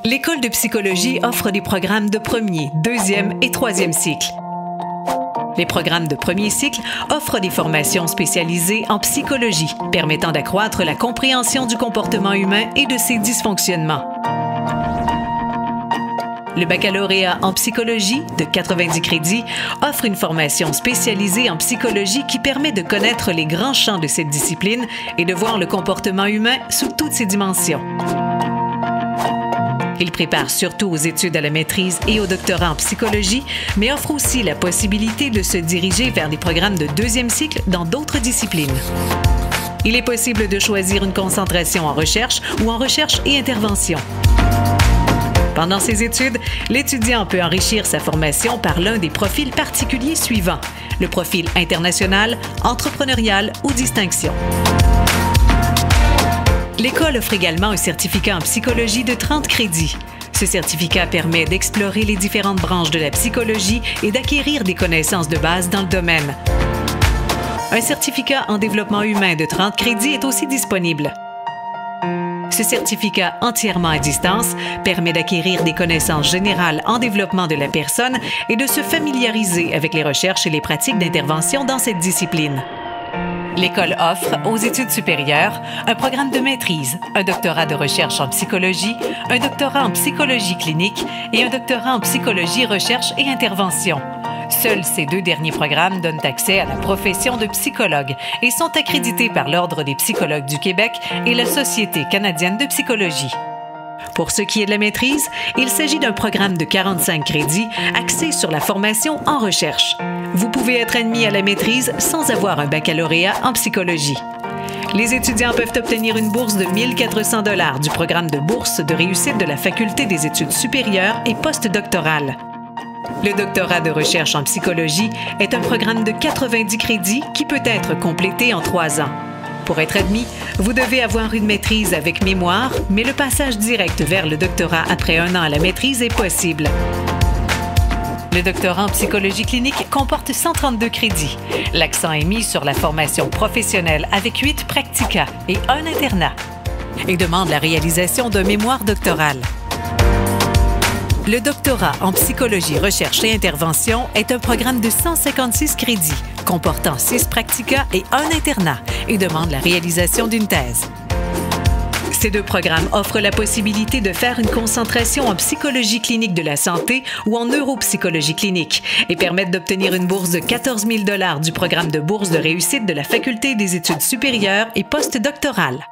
L'École de psychologie offre des programmes de premier, deuxième et troisième cycle. Les programmes de premier cycle offrent des formations spécialisées en psychologie, permettant d'accroître la compréhension du comportement humain et de ses dysfonctionnements. Le baccalauréat en psychologie, de 90 crédits, offre une formation spécialisée en psychologie qui permet de connaître les grands champs de cette discipline et de voir le comportement humain sous toutes ses dimensions. Il prépare surtout aux études à la maîtrise et au doctorat en psychologie, mais offre aussi la possibilité de se diriger vers des programmes de deuxième cycle dans d'autres disciplines. Il est possible de choisir une concentration en recherche ou en recherche et intervention. Pendant ses études, l'étudiant peut enrichir sa formation par l'un des profils particuliers suivants: le profil international, entrepreneurial ou distinction. L'École offre également un certificat en psychologie de 30 crédits. Ce certificat permet d'explorer les différentes branches de la psychologie et d'acquérir des connaissances de base dans le domaine. Un certificat en développement humain de 30 crédits est aussi disponible. Ce certificat entièrement à distance permet d'acquérir des connaissances générales en développement de la personne et de se familiariser avec les recherches et les pratiques d'intervention dans cette discipline. L'École offre, aux études supérieures, un programme de maîtrise, un doctorat de recherche en psychologie, un doctorat en psychologie clinique et un doctorat en psychologie, recherche et intervention. Seuls ces deux derniers programmes donnent accès à la profession de psychologue et sont accrédités par l'Ordre des psychologues du Québec et la Société canadienne de psychologie. Pour ce qui est de la maîtrise, il s'agit d'un programme de 45 crédits axé sur la formation en recherche. Vous pouvez être admis à la maîtrise sans avoir un baccalauréat en psychologie. Les étudiants peuvent obtenir une bourse de 1 400 $ du programme de bourse de réussite de la Faculté des études supérieures et postdoctorales. Le doctorat de recherche en psychologie est un programme de 90 crédits qui peut être complété en 3 ans. Pour être admis, vous devez avoir une maîtrise avec mémoire, mais le passage direct vers le doctorat après 1 an à la maîtrise est possible. Le doctorat en psychologie clinique comporte 132 crédits. L'accent est mis sur la formation professionnelle avec 8 practicas et 1 internat et demande la réalisation d'un mémoire doctoral. Le doctorat en psychologie, recherche et intervention est un programme de 156 crédits, comportant 6 practicas et 1 internat, et demande la réalisation d'une thèse. Ces deux programmes offrent la possibilité de faire une concentration en psychologie clinique de la santé ou en neuropsychologie clinique et permettent d'obtenir une bourse de 14 000 $ du programme de bourse de réussite de la Faculté des études supérieures et postdoctorales.